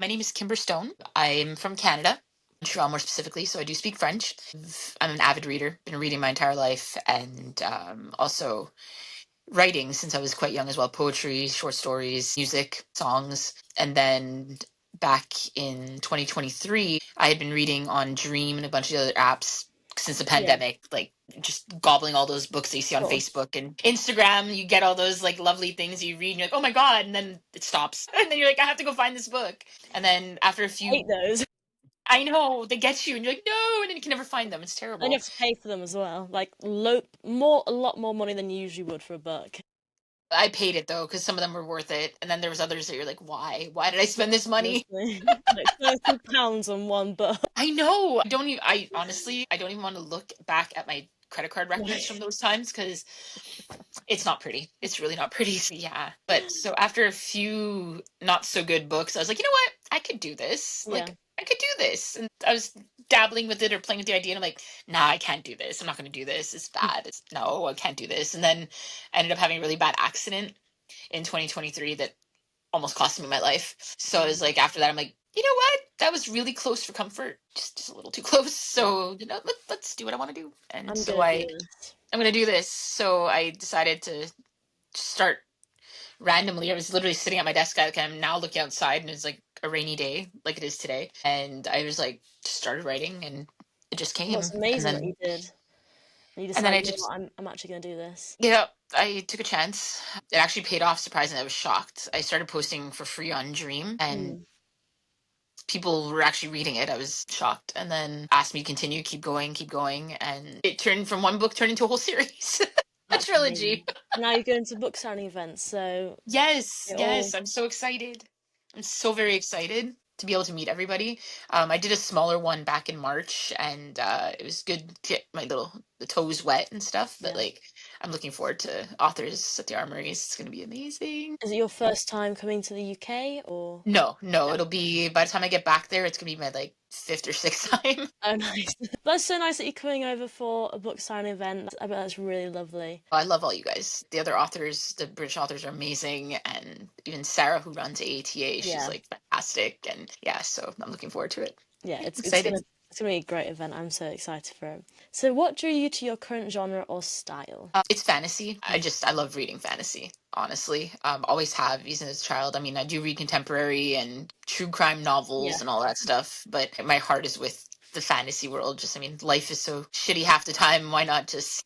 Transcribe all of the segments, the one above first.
My name is Kimber Stone. I'm from Canada, Montreal more specifically, so I do speak French. I'm an avid reader, been reading my entire life, and also writing since I was quite young as well. Poetry, short stories, music, songs. And then back in 2023, I had been reading on Dream and a bunch of other apps since the Yeah, pandemic, like just gobbling all those books that you see of on course. Facebook and Instagram. You get all those like lovely things you read and you're like, oh my God. And then it stops. And then you're like, I have to go find this book. And then after a I hate few, those. I know they get you and you're like, no. And then you can never find them. It's And you terrible. have to pay for them as well. Like a lot more money than you usually would for a book. I paid it though because some of them were worth it, and then there was others that you're like, why? Why did I spend this money? Honestly, like £30 on one book. I know. I don't even. I honestly, I don't even want to look back at my credit card No. records from those times because it's not pretty. It's really not pretty. So, yeah. But so after a few not so good books, I was like, you know what? I could do this. Yeah, Like, I could do this. And I was dabbling with it or playing with the idea, and I'm like, nah, I can't do this. I'm not going to do this. It's bad. It's no, I can't do this. And then I ended up having a really bad accident in 2023 that almost cost me my life. So I was like, after that, I'm like, you know what? That was really close for comfort, just a little too close. So let's do what I want to do. And I'm so gonna do this. I'm gonna do this. So I decided to start randomly. I was literally sitting at my desk. I'm now looking outside, and it's like a rainy day, like it is today. And I was like, just started writing, and it just Well, came. it's And amazing that then you did. And you and then decided, I you know just what, I'm actually gonna do this. yeah, I took a chance. It actually paid off. Surprisingly, I was shocked. I started posting for free on Dream, and Mm. people were actually reading it. I was shocked, and then asked me to continue, keep going, and it turned from one book turned into a whole series, a That's trilogy. amazing. And now you're going to book signing events, so Yes, it all yes, I'm so excited. I'm so very excited to be able to meet everybody. I did a smaller one back in March, and it was good to get my the toes wet and stuff. But yeah. like, I'm looking forward to Authors at the Armouries. It's gonna be amazing. Is it your first time coming to the UK or No, no, no? it'll be by the time I get back there, it's gonna be my like fifth or sixth time. Oh, nice. That's so nice that you're coming over for a book signing event. I bet that's really lovely. I love all you guys. The other authors, the British authors are amazing. And even Sarah, who runs AATA, she's Yeah. like fantastic. And yeah, so I'm looking forward to it. Yeah, Excited. it's gonna be a great event. I'm so excited for it. So what drew you to your current genre or style? It's fantasy. Mm. I love reading fantasy, honestly. Always have, even as a child. I mean, I do read contemporary and true crime Yeah. novels and all that stuff, but my heart is with the fantasy world. Just, I mean, life is so shitty half the time. Why not just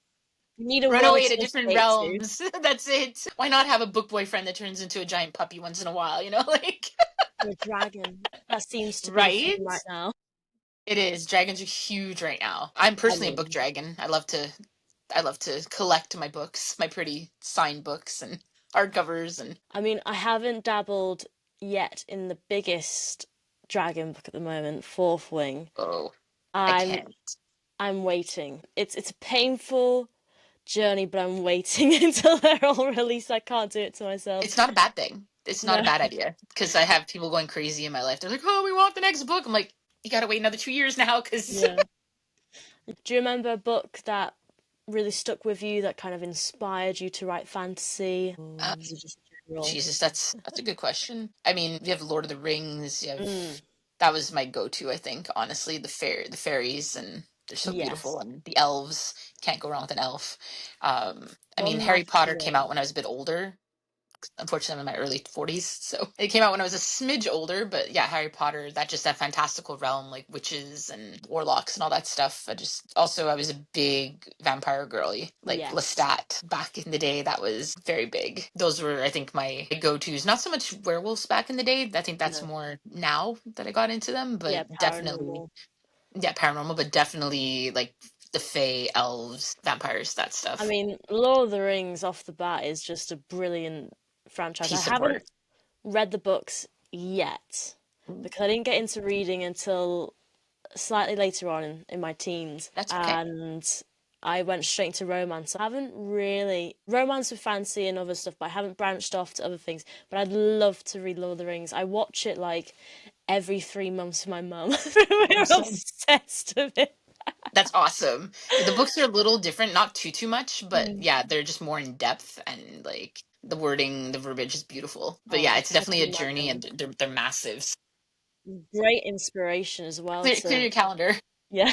You need a run world away to to different escape to. realms? That's it. Why not have a book boyfriend that turns into a giant puppy once in a while, you know? Like, Or a dragon. That seems to be the theme right? right now. It is. Dragons are huge right now. I'm I personally a book mean, dragon. I love to collect my books, my pretty signed books and hardcovers and I haven't dabbled yet in the biggest dragon book at the moment, Fourth Wing. oh, I I'm can't. I'm waiting. It's a painful journey, but I'm waiting until they're all released. I can't do it to myself. It's not a bad thing. It's not No. a bad idea because I have people going crazy in my life. They're like, "Oh, we want the next book." I'm like, "You got to wait another 2 years now because Yeah. Do you remember a book that really stuck with you that kind of inspired you to write fantasy? Or uh, was it just general? Jesus, that's a good question. I mean, you have Lord of the Rings. You have Mm, that was my go-to. I think honestly, the fairies and they're so yes. beautiful and the elves can't go wrong with an elf. I mean, One Harry magical Potter came out word. when I was a bit older. Unfortunately, I'm in my early 40s, so it came out when I was a smidge older. But yeah, Harry Potter, that fantastical realm, like witches and warlocks and all that stuff. I was a big vampire girly, like Yes. Lestat back in the day. That was very big. Those were, I think, my go-tos. Not so much werewolves back in the day. I think that's No. more now that I got into them, Yeah, but definitely, paranormal. yeah, paranormal, but definitely like the fae, elves, vampires, that stuff. Lord of the Rings off the bat is just a brilliant franchise. I Piece of haven't work. read the books yet because I didn't get into reading until slightly later on in my teens, That's okay. and I went straight into romance. I haven't really romance with fantasy and other stuff, but I haven't branched off to other things. But I'd love to read Lord of the Rings. I watch it like every 3 months with my mum. We're Awesome. obsessed with it. That's awesome. The books are a little different, not too much, but Mm. yeah, they're just more in depth and like the wording, the verbiage is beautiful. But Oh, yeah, I it's definitely a can journey and imagine. they're massive. great inspiration as well Clear to, your calendar. yeah.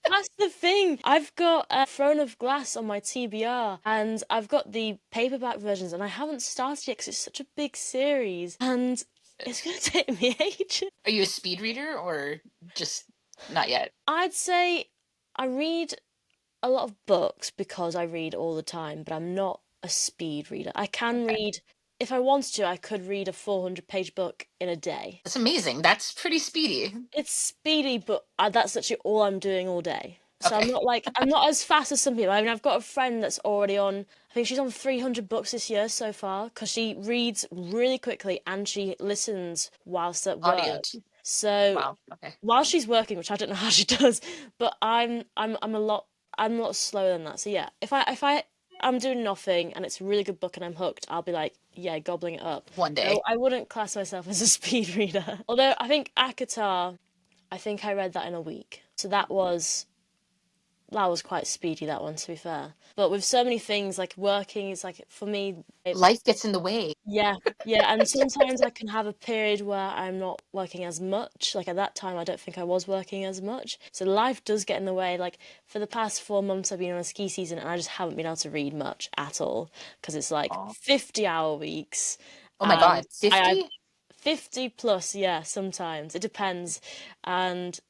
That's the thing. I've got a Throne of Glass on my TBR, and I've got the paperback versions, and I haven't started yet because it's such a big series, and it's going to take me ages. Are you a speed reader or just not yet? I'd say I read a lot of books because I read all the time, but I'm not a speed reader. I can Okay. read, if I wanted to, I could read a 400-page book in a day. That's amazing. That's pretty speedy. It's speedy, but that's literally all I'm doing all day. So Okay. I'm not as fast as some people. I mean, I've got a friend that's already on, I think she's on 300 books this year so far because she reads really quickly and she listens whilst at Audio work. too. So Wow. Okay. while she's working, which I don't know how she does, but I'm a lot slower than that. So yeah, if I'm doing nothing and it's a really good book and I'm hooked, I'll be like, yeah, gobbling it up. One But day. I wouldn't class myself as a speed reader. Although I think Akatar, I think I read that in a week. So that was quite speedy, that one, to be fair. But with so many things like working, it's like for me, Life gets in the way. yeah, yeah. And sometimes I can have a period where I'm not working as much. Like at that time, I don't think I was working as much. So life does get in the way. Like for the past 4 months, I've been on a ski season and I just haven't been able to read much at all because it's like Oh, 50-hour weeks. oh my And God. I 50? 50 plus, yeah, sometimes. It depends. And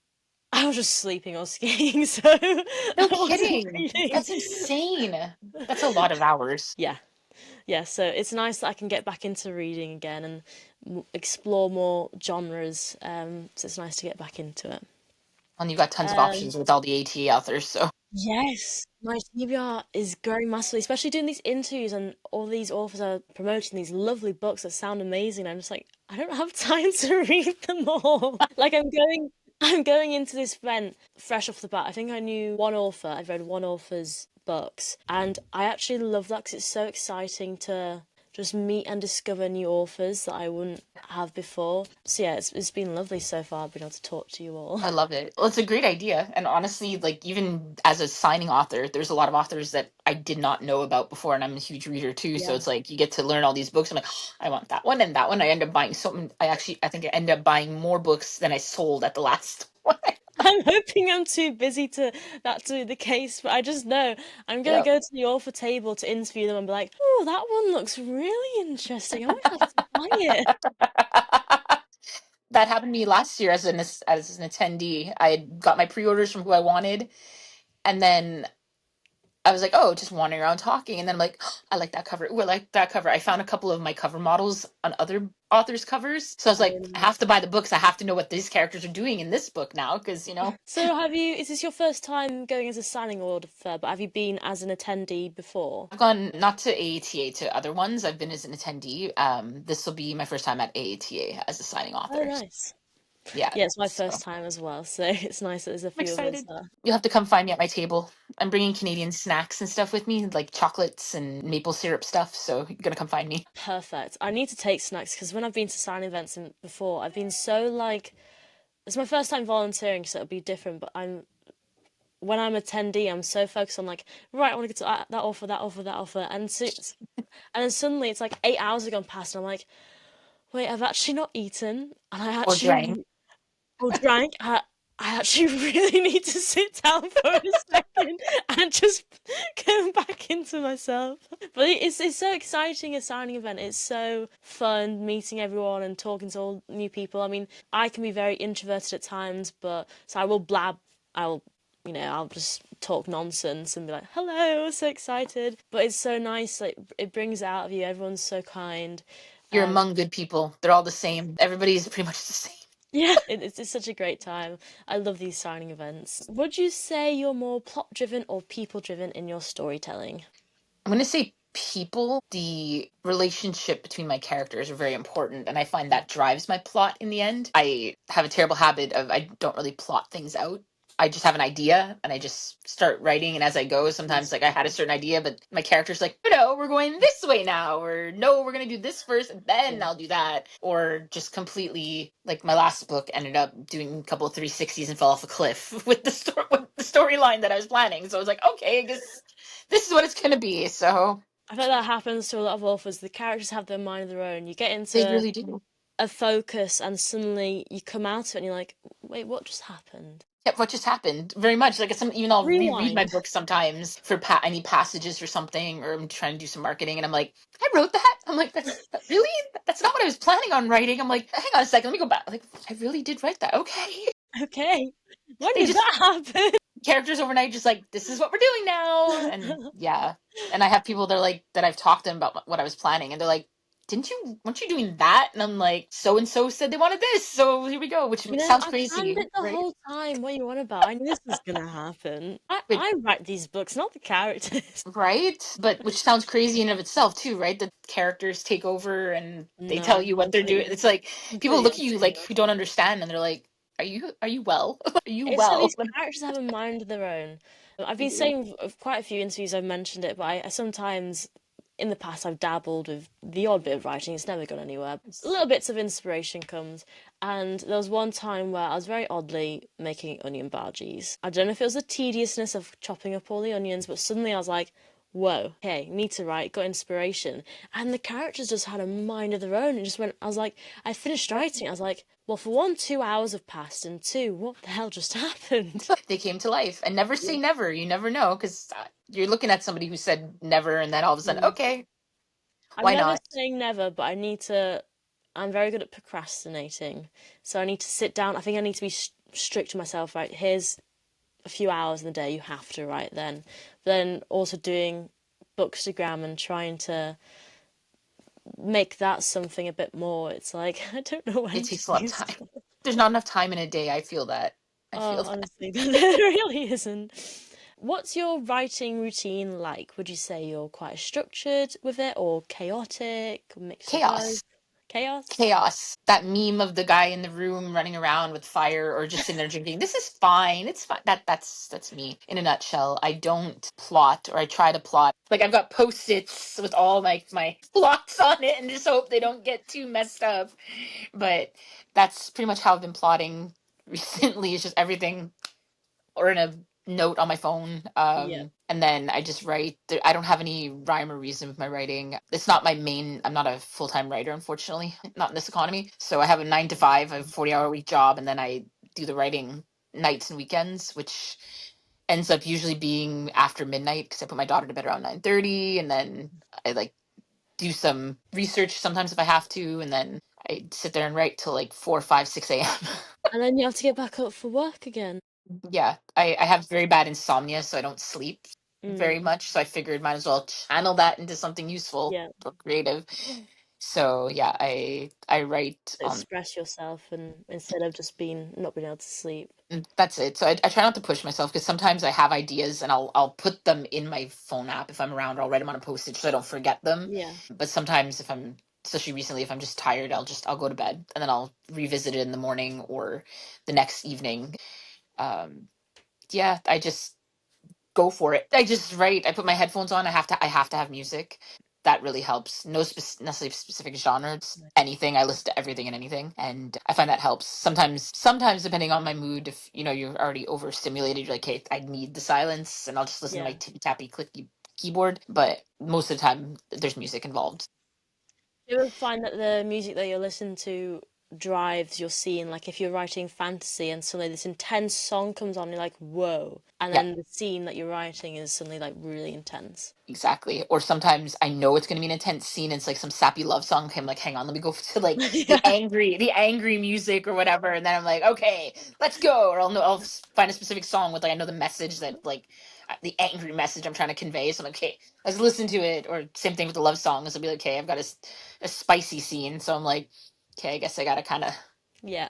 I was just sleeping or skiing, so I No wasn't kidding. reading. That's insane. That's a lot of hours. Yeah, yeah, so it's nice that I can get back into reading again and explore more genres. So it's nice to get back into it. And you've got tons of Um, options with all the ATA authors, so yes, my TBR is growing massively, especially doing these interviews and all these authors are promoting these lovely books that sound amazing. I'm just like, I don't have time to read them all. Like I'm going into this event fresh off the bat. I think I knew one author. I've read one author's books, and I actually love that because it's so exciting to just meet and discover new authors that I wouldn't have before. So yeah, it's been lovely so far being able to talk to you all. I love it. Well, it's a great idea. And honestly, like even as a signing author, there's a lot of authors that I did not know about before, and I'm a huge reader too. So Yeah. it's like you get to learn all these books. I'm like, I want that one and that one. I end up buying something. I think I end up buying more books than I sold at the last one. I'm hoping I'm too busy to that to be the case, but I just know I'm gonna Yeah. go to the author table to interview them and be like, "Oh, that one looks really interesting. I might have to buy it." That happened to me last year as an attendee. I had got my pre-orders from who I wanted, and then I was like, oh, just wandering around talking, and then I'm like, oh, I like that cover. Ooh, I like that cover. I found a couple of my cover models on other authors' covers, so I was like, I Um, have to buy the books. I have to know what these characters are doing in this book now, because so have you? Is this your first time going as a signing author? But have you been as an attendee before? I've gone not to AATA to other ones. I've been as an attendee. This will be my first time at AATA as a signing Oh, author. nice. Yeah, Yeah, it's my so first time as well, so it's nice that there's a I'm few of us excited. there. You'll have to come find me at my table. I'm bringing Canadian snacks and stuff with me, like chocolates and maple syrup stuff. So you're gonna come find me. Perfect. I need to take snacks because when I've been to signing events before, I've been so like it's my first time volunteering, so it'll be different. But I'm when I'm attendee, I'm so focused on like, right, I want to get to that offer, that offer, that offer, and then suddenly it's like 8 hours have gone past, and I'm like, wait, I've actually not eaten, and I Or actually drank. or drank. I actually really need to sit down for a second and just go back into myself. But it's so exciting a signing event. It's so fun meeting everyone and talking to all new people. I mean, I can be very introverted at times, but so I will blab. I'll I'll just talk nonsense and be like, "Hello, so excited!" But it's so nice. Like it brings it out of you. Everyone's so kind. You're Um, among good people. They're all the same. Everybody's pretty much the same. Yeah, it's such a great time. I love these signing events. Would you say you're more plot driven or people driven in your storytelling? I'm going to say people, the relationship between my characters are very important. And I find that drives my plot in the end. I have a terrible habit of I don't really plot things out. I just have an idea and I just start writing. And as I go, sometimes like I had a certain idea, but my character's like, no, we're going this way now. Or no, we're going to do this first and then Yeah. I'll do that. Or just completely like my last book ended up doing a couple of 360s and fell off a cliff with with the storyline that I was planning. So I was like, okay, I guess this is what it's gonna be. So I feel like that happens to a lot of authors. The characters have their mind of their own. You get they into really do. a focus, and suddenly you come out of it and you're like, wait, what just happened? Yep, what just happened? Very much like some. Even I'll reread my Rewind. books sometimes for I need passages or something, or I'm trying to do some marketing, and I'm like, I wrote that. I'm like, really? That's not what I was planning on writing. I'm like, hang on a second, let me go back. Like, I really did write that. Okay. Okay, when They did just that happen? characters overnight, just like this is what we're doing now, and yeah. And I have people that are like that I've talked to them about what I was planning, and they're like, didn't you? Weren't you doing that? And I'm like, so and so said they wanted this, so here we go. Which You know, sounds I planned crazy, it the right? whole time. What are you on about? I knew this was gonna happen. I, But I write these books, not the characters. right? But which sounds crazy in and of itself too, right? The characters take over and they No, tell I you what they're doing. completely, It's like people completely look at you understand like that. who don't understand and they're like, are you well? Are you It's that well? these characters have a mind of their own. I've They been do. saying of quite a few interviews I've mentioned it, but I sometimes in the past I've dabbled with the odd bit of writing. It's never gone anywhere. Little bits of inspiration comes, and there was one time where I was very oddly making onion bhajis. I don't know if it was the tediousness of chopping up all the onions, but suddenly I was like, whoa, okay, need to write, got inspiration. And the characters just had a mind of their own. And just went, I was like, I finished writing. I was like, well, for one, 2 hours have passed, and two, what the hell just happened? They came to life. And never Yeah. say never. You never know because you're looking at somebody who said never and then all of a sudden, Mm. okay, I'm why never not? saying never, but I need to. I'm very good at procrastinating, so I need to sit down. I think I need to be strict to myself. Right, here's a few hours in the day you have to write. Then also doing Bookstagram and trying to make that something a bit more. It's like I don't know It when to takes a lot of do time. stuff. There's not enough time in a day. I feel that. I Oh, feel that. honestly, there really isn't. What's your writing routine like? Would you say you're quite structured with it, or chaotic, mix of both? Chaos. Chaos? Chaos. That meme of the guy in the room running around with fire or just sitting there drinking. This is fine. It's fine. That's me in a nutshell. I don't plot or I try to plot. Like I've got post-its with all my plots on it and just hope they don't get too messed up. But that's pretty much how I've been plotting recently. It's just everything or in a note on my phone. Yeah. And then I just write. I don't have any rhyme or reason with my writing. It's not my main. I'm not a full time writer, unfortunately, not in this economy. So I have a 9 to 5, a 40-hour week job, and then I do the writing nights and weekends, which ends up usually being after midnight because I put my daughter to bed around 9:30, and then I like do some research sometimes if I have to, and then I sit there and write till like 4, 5, 6 a.m. And then you have to get back up for work again. Yeah, I have very bad insomnia, so I don't sleep very Mm, much. So I figured might as well channel that into something useful yeah. or creative. So yeah, I write on Express yourself and instead of just being not being able to sleep. that's it. So I try not to push myself because sometimes I have ideas and I'll put them in my phone app if I'm around. Or I'll write them on a postage so I don't forget them. Yeah. But sometimes if I'm especially recently if I'm just tired, I'll go to bed and then I'll revisit it in the morning or the next evening. Um, yeah, I just go for it. I just write. I put my headphones on. I have to have music. That really helps. No necessarily specific genre. It's anything. I listen to everything and anything, and I find that helps. Sometimes depending on my mood, if you're already overstimulated, you're like, hey, I need the silence, and I'll just listen to my Yeah. tippy tappy clicky keyboard. But most of the time, there's music involved. Do you ever find that the music that you're listening to drives your scene? Like if you're writing fantasy and suddenly this intense song comes on, you're like, whoa. And Yeah. then the scene that you're writing is suddenly like really intense. Exactly. Or sometimes I know it's going to be an intense scene. It's like some sappy love song. Okay, I'm like, hang on, let me go to like the Yeah. angry music or whatever. And then I'm like, okay, let's go. Or I'll find a specific song with like I know the message that like the angry message I'm trying to convey. So I'm like, okay, let's listen to it. Or same thing with the love songs. I'll be like, okay, I've got a spicy scene. So I'm like, okay, I guess I got to kind of Yeah.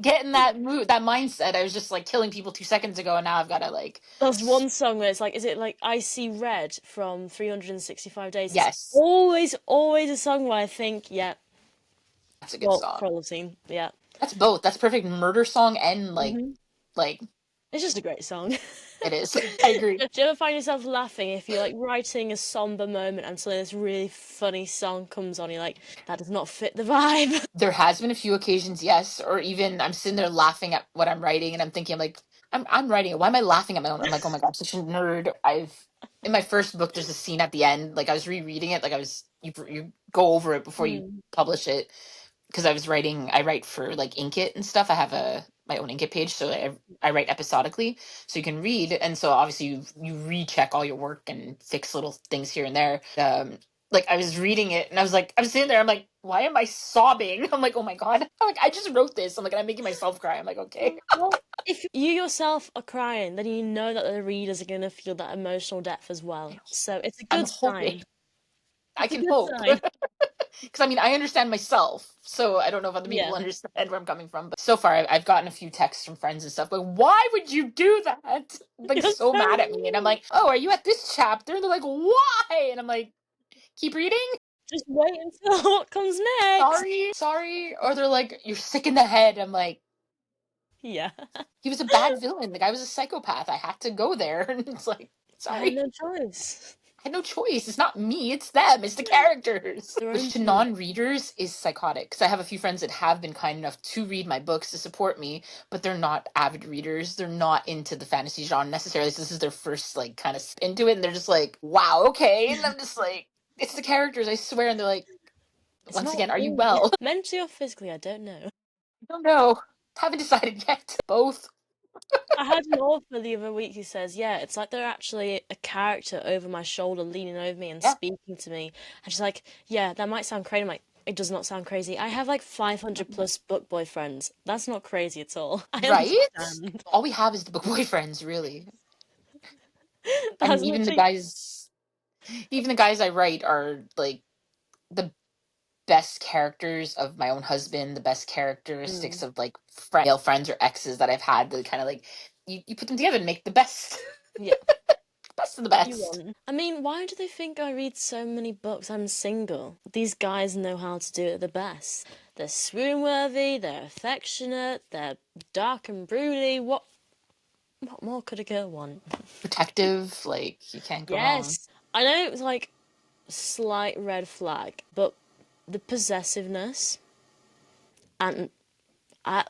get in that mood, that mindset. I was just like killing people 2 seconds ago, and now I've got to like, There's one song where it's like, is it like I See Red from 365 Days? It's yes, always a song where I think, yeah, that's a good well, song. Crawl Scene, yeah. That's both. That's perfect murder song and hmm like It's just a great song. it is. I agree. Do you ever find yourself laughing if you're like writing a somber moment and suddenly this really funny song comes on? You're like, that does not fit the vibe. There has been a few occasions, yes, or even I'm sitting there laughing at what I'm writing and I'm thinking like I'm writing it. Why am I laughing at my own? I'm like, oh my god, I'm such a nerd. In my first book, there's a scene at the end. Like I was rereading it. Like you go over it before you Mm. publish it because I write for like Inkit and stuff. I have my own Inkit page, so I write episodically, so you can read. And so obviously you recheck all your work and fix little things here and there. Like I was reading it and I was sitting there. I'm like, why am I sobbing? I'm like, oh my god. I'm like, I just wrote this. I'm like, I'm making myself cry. I'm like, okay. Well, if you yourself are crying, then you know that the readers are going to feel that emotional depth as well. So it's a I'm good hoping. sign. I It's a can good hope. sign. Because I mean, I understand myself, so I don't know if other people Yeah. understand where I'm coming from. But so far, I've gotten a few texts from friends and stuff like, "Why would you do that?" Like You're so so mad at me, and I'm mean. like, "Oh, are you at this chapter?" And they're like, "Why?" And I'm like, "Keep reading." Just wait until what comes next. Sorry. Or they're like, "You're sick in the head." I'm like, Yeah. "He was a bad villain. The guy was a psychopath. I had to go there." And it's like, I had "Sorry." no choice. I had no choice. It's not me. It's them. It's the characters. Their own Which to view. non-readers is psychotic. Because I have a few friends that have been kind enough to read my books to support me, but they're not avid readers. They're not into the fantasy genre necessarily. So this is their first like kind of into it, and they're just like, "Wow, okay." And I'm just like, "It's the characters, I swear." And they're like, It's "Once not again, are you me. well?" Mentally or physically, I don't know. I don't know. Haven't decided yet. Both. I had an author the other week who says, yeah, it's like they're actually a character over my shoulder, leaning over me and Yeah. speaking to me. And she's like, yeah, that might sound crazy. I'm like, it does not sound crazy. I have like 500 plus book boyfriends. That's not crazy at all. I Right? understand. All we have is the book boyfriends, really. I That's mean, literally, even the guys I write are like the best characters of my own husband, the best characteristics mm, of like male friends or exes that I've had. The kind of like you put them together and make the best, yeah, best of the you best. want. I mean, why do they think I read so many books? I'm single. These guys know how to do it the best. They're swoon worthy, they're affectionate, they're dark and broody. What more could a girl want? Protective, like you can't go wrong. Yes. I know it was like a slight red flag, but the possessiveness and I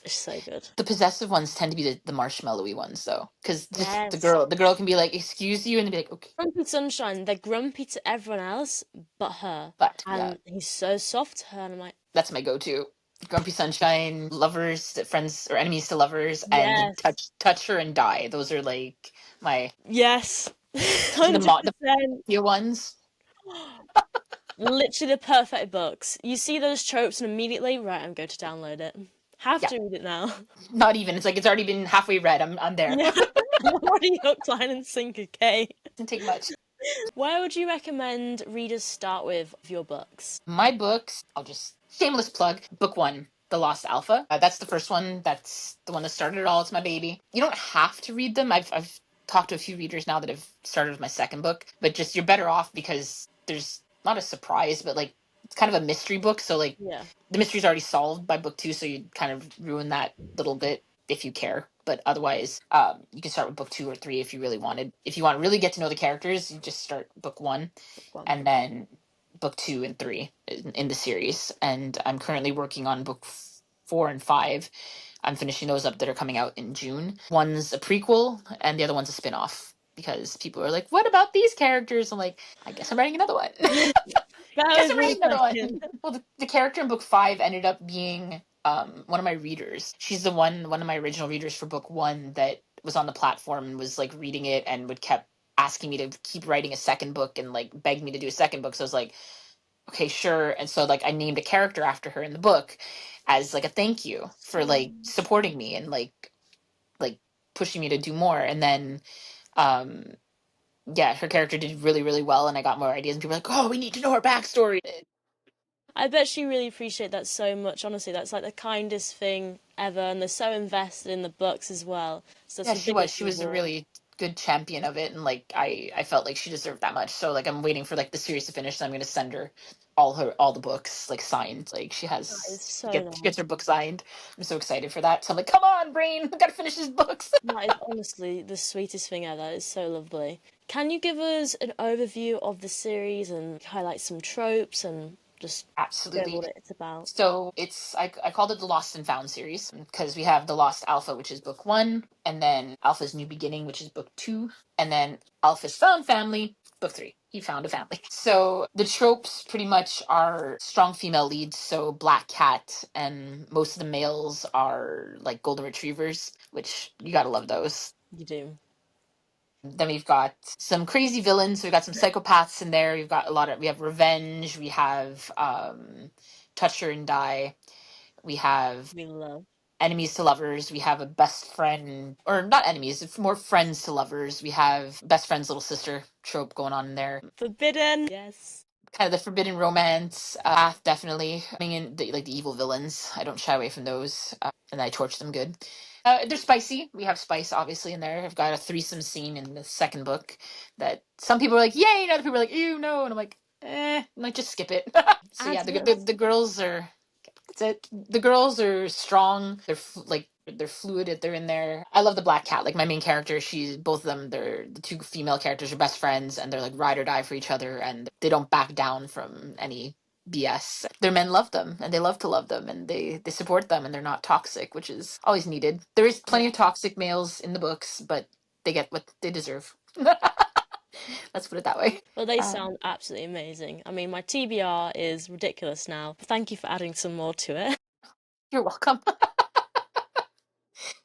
it's so good. The possessive ones tend to be the marshmallowy ones, though, because just Yes. the girl can be like, "Excuse you," and be like, "Okay," Grumpy Sunshine, they're grumpy to everyone else but her. but yeah, And he's so soft to her, and I'm like, that's my go-to. Grumpy Sunshine, lovers, friends or enemies to lovers, and yes. touch her and die. Those are like my Yes. the 100%. few ones. Literally the perfect books. You see those tropes and immediately, right, I'm going to download it. Have Yeah, to read it now. not even. It's like it's already been halfway read. I'm there. Yeah. I'm already hooked, line, and sinker, okay? Doesn't take much. Where would you recommend readers start with your books? My books, I'll just shameless plug. Book one, The Lost Alpha. That's the first one. That's the one that started it all. It's my baby. You don't have to read them. I've talked to a few readers now that have started with my second book, but just you're better off because there's not a surprise, but like it's kind of a mystery book. So like Yeah. the mystery's already solved by book two, so you kind of ruin that little bit if you care. But otherwise, you can start with book two or three if you really wanted. If you want to really get to know the characters, you just start book one, Book one. and then book two and three in the series. And I'm currently working on book four and five. I'm finishing those up that are coming out in June. One's a prequel, and the other one's a spin-off because people are like, "What about these characters?" I'm like, "I guess I'm writing another one." Bear Guess with I'm me writing a another second. one. Well, the character in book five ended up being one of my readers. She's the one of my original readers for book one that was on the platform and was like reading it and would kept asking me to keep writing a second book and like begged me to do a second book. So I was like, okay, sure. And so like I named a character after her in the book as like a thank you for like Oh. supporting me and like pushing me to do more. And then um yeah, her character did really, really well, and I got more ideas. And people were like, "Oh, we need to know her backstory." I bet she really appreciate that so much. Honestly, that's like the kindest thing ever, and they're so invested in the books as well. So it's Yeah, the she was. biggest She was a reward. really good champion of it, and like I felt like she deserved that much. So like I'm waiting for like the series to finish. So I'm gonna send her all the books like signed. Like That is she so gets her nice. book signed. I'm so excited for that. So I'm like, come on, brain, we gotta finish these books. That is honestly the sweetest thing ever. It's so lovely. Can you give us an overview of the series and highlight some tropes and just go over Absolutely. what it's about. So I called it the Lost and Found series because we have the Lost Alpha, which is book one, and then Alpha's New Beginning, which is book two, and then Alpha's Found Family, book three. He found a family. So the tropes pretty much are strong female leads, so black cat, and most of the males are like golden retrievers, which you gotta love those. You do. Then we've got some crazy villains. We've got some psychopaths in there. We have revenge. We have touch her and die. We have We love. enemies to lovers. We have a best friend, or not enemies, it's more friends to lovers. We have best friend's little sister trope going on in there. Forbidden. Yes. Kind of the forbidden romance, definitely. I mean, like the evil villains. I don't shy away from those, and I torch them good. They're spicy. We have spice, obviously, in there. I've got a threesome scene in the second book that some people are like, "Yay!" and other people are like, "Ew, no," and I'm like, I'm like, just skip it. So yeah, the girls are. That's it. The girls are strong. They're fluid. They're in there. I love the black cat. Like my main character, she's both of them. They're the two female characters are best friends, and they're like ride or die for each other, and they don't back down from any BS. Their men love them, and they love to love them, and they support them, and they're not toxic, which is always needed. There is plenty Yeah. of toxic males in the books, but they get what they deserve. Let's put it that way. Well, they sound absolutely amazing. I mean, my TBR is ridiculous now. Thank you for adding some more to it. You're welcome.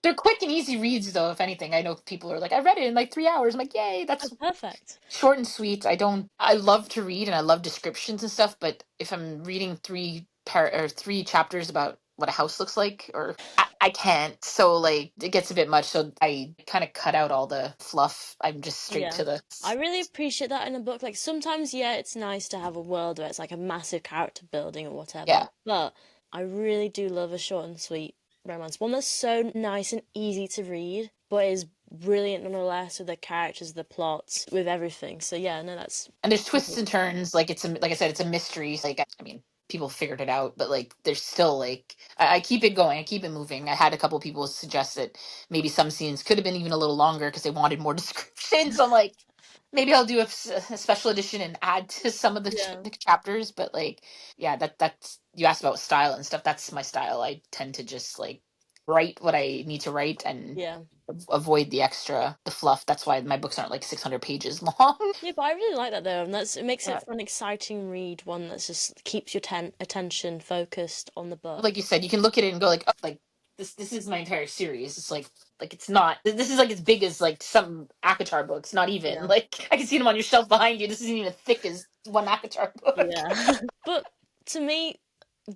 They're quick and easy reads, though. If anything, I know people are like, "I read it in like 3 hours." I'm like, "Yay, Oh, that's perfect. short and sweet." I don't. I love to read and I love descriptions and stuff, but if I'm reading three chapters about what a house looks like, or I can't. So like, it gets a bit much. So I kind of cut out all the fluff. I'm just straight Yeah. to the I really appreciate that in a book. Like sometimes, yeah, it's nice to have a world where it's like a massive character building or whatever. yeah. But I really do love a short and sweet romance. One that's so nice and easy to read, but is brilliant nonetheless with the characters, the plots, with everything. So yeah, no, that's And there's twists and turns. Like like I said, it's a mystery. Like I mean, people figured it out, but like there's still like I keep it going. I keep it moving. I had a couple people suggest that maybe some scenes could have been even a little longer because they wanted more descriptions. I'm like, maybe I'll do a special edition and add to some of yeah. the chapters. But like, yeah, that's you asked about style and stuff. That's my style. I tend to just like write what I need to write and Yeah. avoid the fluff. That's why my books aren't like 600 pages long. Yeah, but I really like that though, and that's it makes Yeah. it for an exciting read, one that just keeps your attention focused on the book. Like you said, you can look at it and go like, oh, like this is my entire series. It's like it's not. This is like as big as like some Akatar books. Not even Yeah. like I can see them on your shelf behind you. This isn't even thick as one Akatar book. Yeah. But to me,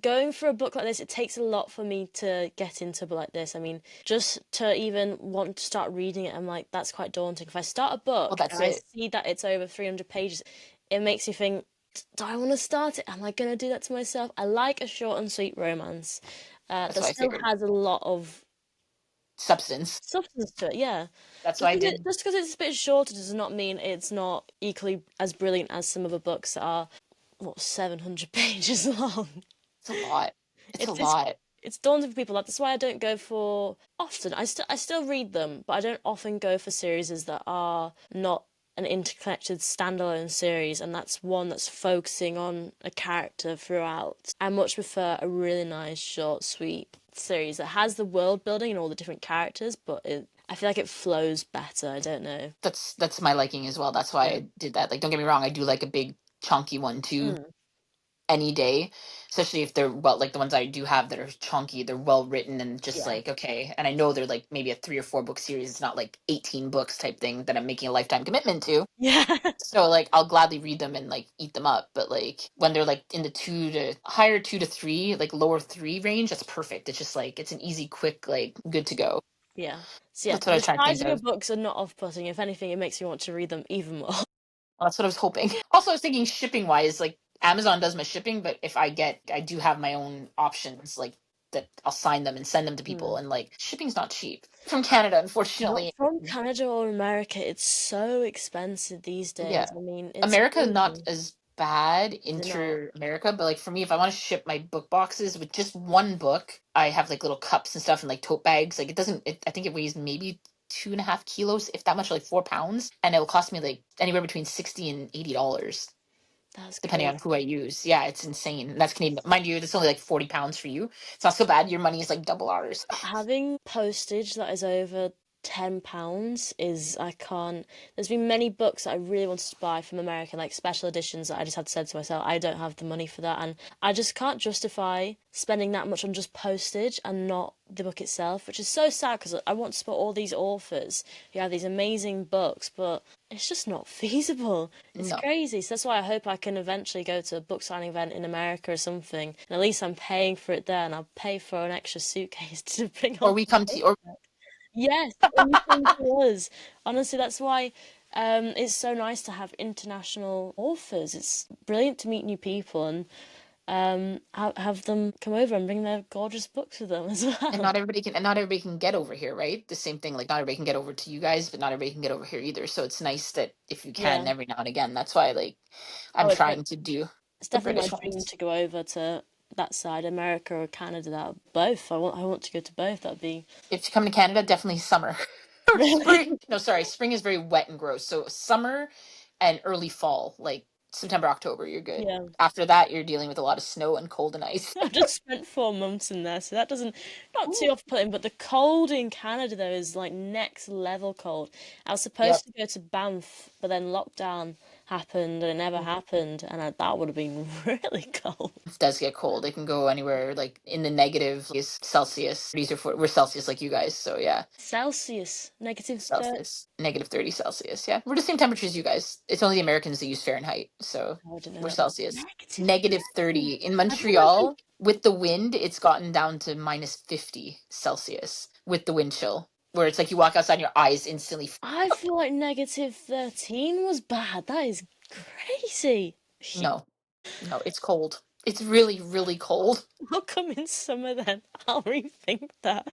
going for a book like this, it takes a lot for me to get into a book like this. I mean, just to even want to start reading it, I'm like, that's quite daunting. If I start a Well, book that's and I it. see that it's over 300 pages, it makes me think, do I want to start it? Am I going to do that to myself? I like a short and sweet romance That's that what I still figured. has a lot of Substance. substance to it, yeah. That's what I did. Just because it's a bit shorter does not mean it's not equally as brilliant as some other books that are, what, 700 pages long. It's a lot. It's a It's it's lot. it's daunting for people. That's why I don't go for often. I still read them, but I don't often go for series that are not an interconnected standalone series, and that's one that's focusing on a character throughout. I much prefer a really nice, short, sweet series that has the world building and all the different characters, but I feel like it flows better. I don't know. That's my liking as well. That's why Yeah. I did that. Like, don't get me wrong, I do like a big chunky one too. Mm, Any day, especially if they're well, like the ones I do have that are chunky, they're well written and just yeah. like okay. And I know they're like maybe a 3 or 4 book series. It's not like 18 books type thing that I'm making a lifetime commitment to. Yeah. So like I'll gladly read them and like eat them up. But like when they're like in the higher 2 to 3, like lower 3 range, that's perfect. It's just like it's an easy, quick, like good to go. Yeah. So yeah, That's what I the was trying to size think of your of. books are not off-putting. If anything, it makes me want to read them even more. Well, that's what I was hoping. Also, I was thinking shipping wise, like Amazon does my shipping, but if I do have my own options, like that I'll sign them and send them to people, Mm. and like shipping's not cheap from Canada, Not unfortunately. from Canada or America. It's so expensive these Yeah, days. I mean, it's America not crazy. as bad Is it not? inter America, but like for me, if I want to ship my book boxes with just one book, I have like little cups and stuff and like tote bags. Like it doesn't. I think it weighs maybe 2.5 kilos, if that much, like 4 pounds, and it will cost me like anywhere between $60 and $80. That's depending crazy. on who I use. Yeah, it's insane. That's Canadian. Mind you, that's only like 40 pounds for you. It's not so bad. Your money is like double ours. Having postage that is over £10 is I can't. There's been many books that I really wanted to buy from America, like special editions, that I just had said to myself, I don't have the money for that, and I just can't justify spending that much on just postage and not the book itself, which is so sad because I want to support all these authors who have these amazing books, but it's just not feasible. It's No. crazy. So that's why I hope I can eventually go to a book signing event in America or something, and at least I'm paying for it there, and I'll pay for an extra suitcase to bring Or all. we come to you, or Yes, or you come to us. Honestly, that's why it's so nice to have international authors. It's brilliant to meet new people and have them come over and bring their gorgeous books with them as and well. not everybody can get over here, right? The same thing, like not everybody can get over to you guys, but not everybody can get over here either. So it's nice that if you can Yeah. every now and again. That's why like I'm Oh, trying to do it's the definitely British my dream ones. to go over to that side, America or Canada. That both. I want to go to both. That'd be If you come to Canada, definitely summer or really. spring. No, sorry, spring is very wet and gross. So summer and early fall, like September, October, you're good. Yeah. After that, you're dealing with a lot of snow and cold and ice. I've just spent 4 months in there, so that doesn't not too off-putting. But the cold in Canada though is like next level cold. I was Yep. supposed to go to Banff, but then lockdown happened and it never happened, and that would have been really cold. It does get cold. It can go anywhere like in the negative is Celsius. We're Celsius like you guys, so yeah. Celsius, -30. Celsius, -30 Celsius. Yeah, we're the same temperature as you guys. It's only the Americans that use Fahrenheit, so Oh, I didn't know we're that. Celsius. -30 -30. in I thought that was Montreal. With the wind, it's gotten down to -50 Celsius with the wind chill, where it's like you walk outside and your eyes instantly. I feel like -13 was bad. That is crazy. No, no, it's cold. It's really, really cold. I'll come in summer then. I'll rethink that.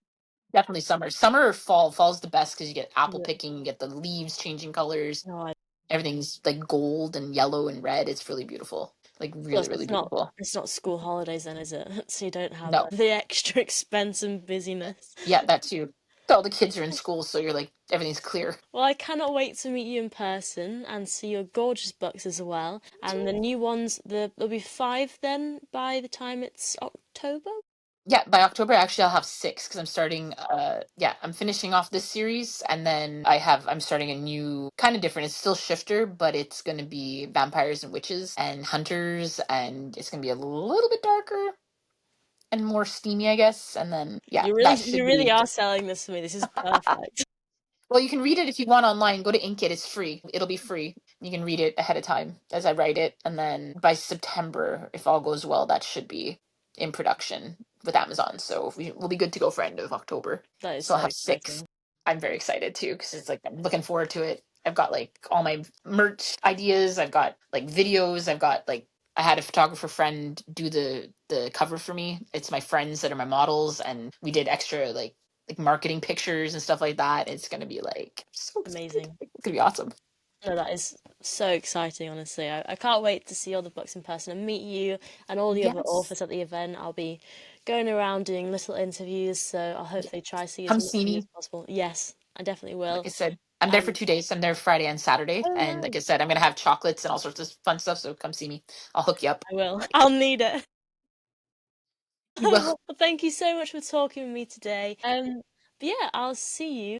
Definitely summer. Summer or fall. Fall's the best because you get apple Yeah. picking, you get the leaves changing colors. No, Everything's like gold and yellow and red. It's really beautiful. Like really, plus, really beautiful. it's not school holidays then, is it? So you don't have No. the extra expense and busyness. Yeah, that too. All the kids are in school, so you're like everything's clear. Well, I cannot wait to meet you in person and see your gorgeous books as well. And the new ones, there'll be five then by the time it's October. Yeah, by October actually I'll have six because I'm starting yeah, I'm finishing off this series and then I'm starting a new kind of different. It's still shifter, but it's gonna be vampires and witches and hunters and it's gonna be a little bit darker and more steamy, I guess. And then yeah, that You should really be are selling this for me. This is perfect. well, you can read it if you want online. Go to Inkit, it's free. It'll be free. You can read it ahead of time as I write it. And then by September, if all goes well, that should be in production with Amazon. So we'll be good to go for end of October. That is So I'll so have six. exciting. I'm very excited too because it's like I'm looking forward to it. I've got like all my merch ideas. I've got like videos. I've got like I had a photographer friend do the cover for me. It's my friends that are my models, and we did extra like marketing pictures and stuff like that. It's gonna be like so excited. Amazing. It's gonna be awesome. No, that is so exciting, honestly. I can't wait to see all the books in person and meet you and all the other Yes. authors at the event. I'll be going around doing little interviews, so I'll Yeah. hopefully try to see as Come much see of you as me. possible. Yes, I definitely Like will. I said, I'm there for And 2 days. I'm there Friday and Saturday, oh, and like I nice. said, I'm gonna have chocolates and all sorts of fun stuff. So come see me. I'll hook you up. I will. I'll need it. You will. Well, thank you so much for talking with me today. But yeah, I'll see you